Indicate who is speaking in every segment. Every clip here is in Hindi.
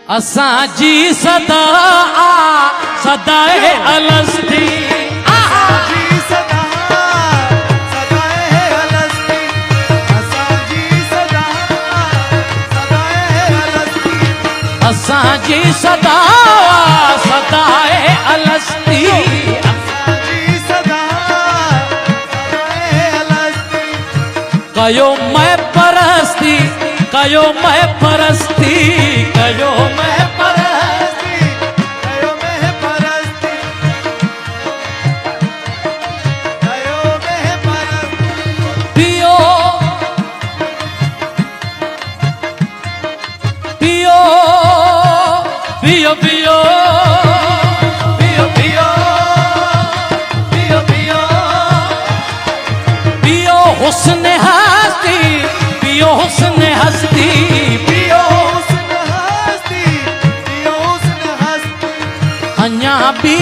Speaker 1: असां जी सदा सदाए अलस्ती असां जी सदा सदाए अलस्ती कयो मैं परस्ती कयो मैं परस्ती कयो मैं परस्ती कयो मैं परस्ती कयो मैं परस्ती पियो पियो पियो पियो पियो पियो पियो पियो पियो हुस्न हस्ती पियो हुस्न हस्ती पियो हुस्न हस्ती पियो हुस्न हस्ती अञा भी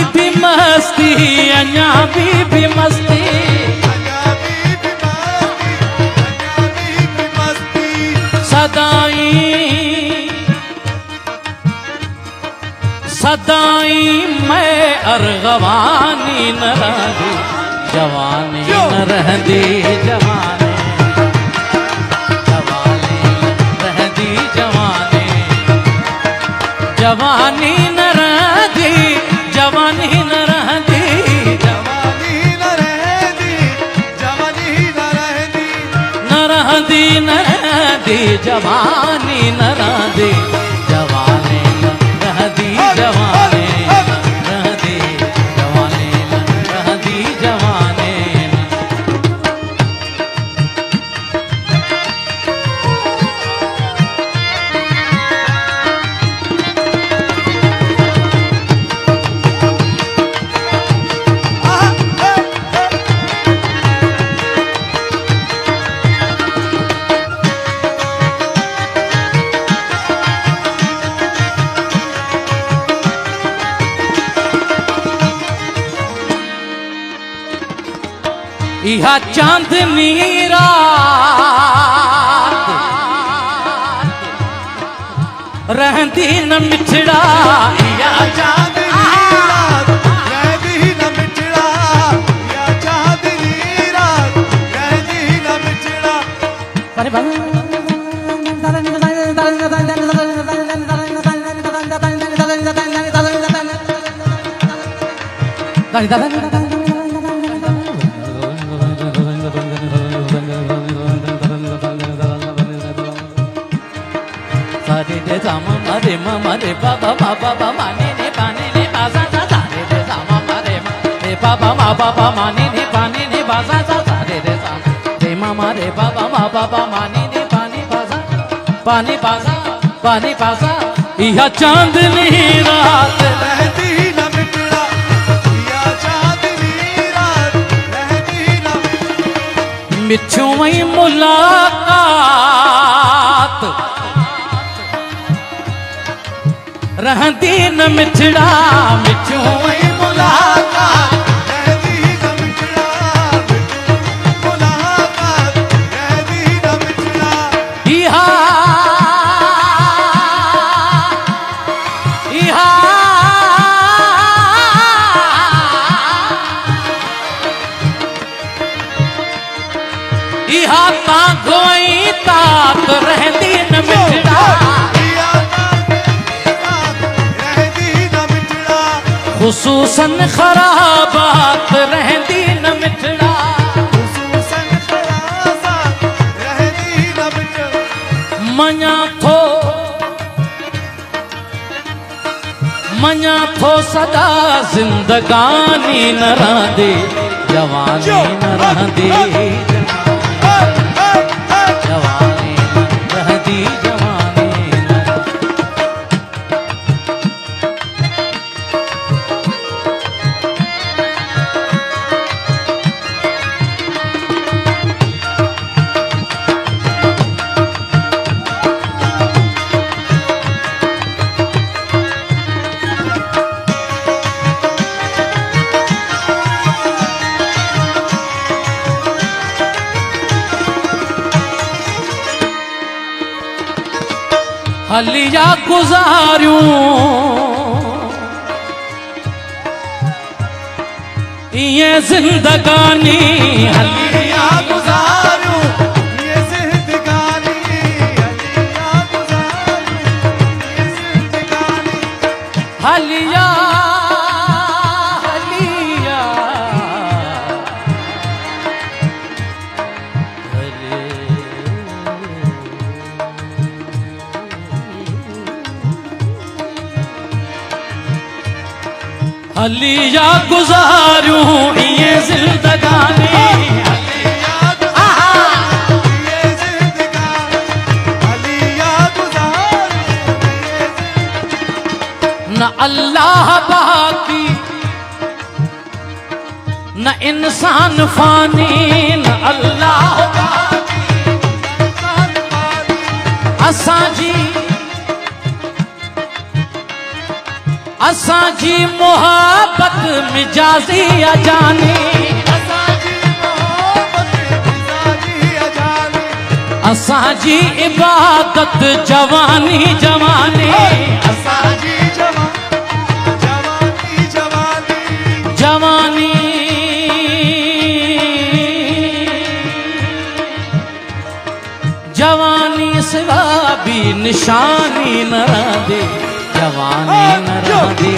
Speaker 1: मस्ती अञा भी मस्ती सदाई सदाई मैं अरगवानी न रहदी जवानी न रहदी जवानी जवानी न रहदी जवानी न रहदी जवानी न रहदी जवानी न रहदी न रहदी न रहदी जवानी न रहदी जवानी न रहदी जवानी न रहदी जवानी न रहदी जवानी इहा चांदनी रात रहंदी न मिठड़ा इहा चांदनी रात रहंदी न मिठड़ा इहा चांदनी रात रहंदी न मिठड़ा मरे रे बाबा बाबा माने ने पाने ने बाजा सा रे रे सामा मरे रे बाबा बाबा माने ने पाने ने बाजा सा रे रे सा रे मामा रे बाबा बाबा माने ने पानी बाजा पानी बाजा पानी बाजा यह चांदनी रात रहती न मिटड़ा यह चांदनी रात रहती न मिठू वही मुलाकात रहंदी न मिठड़ा मिठू वही मुलाकात रहंदी न मिठड़ा मुलाकात रहंदी न मिठड़ा इहा इहा इहा तागोई तात रहंदी न मिठड़ा खुसूसन खराबात रहंदी न मिठड़ा खुसूसन खराबात रहंदी न मिठड़ा मञा थो सदा जिंदगानी न रहंदी जवानी न रहंदी जवानी न रहंदी हलिया गुजारूं ये जिंदगानी
Speaker 2: हलिया गुजारूं ये जिंदगानी हलिया गुजारूं ये जिंदगानी
Speaker 1: हलिया हलिया हलिया गुजारूं ये जिंदगानी
Speaker 2: हलिया गुजारूं ये जिंदगानी हलिया गुजारूं ये जिंदगानी
Speaker 1: न अल्लाह बाकी न इंसान फानी न अल्लाह असांजी असांजी मोहब्बत मिजाजी अजानी
Speaker 2: असांजी मोहब्बत मिजाजी अजानी
Speaker 1: असांजी इबादत जवानी जवानी
Speaker 2: असांजी जवानी जवानी
Speaker 1: जवानी जवानी सिवा भी निशानी न दे जवानी न दे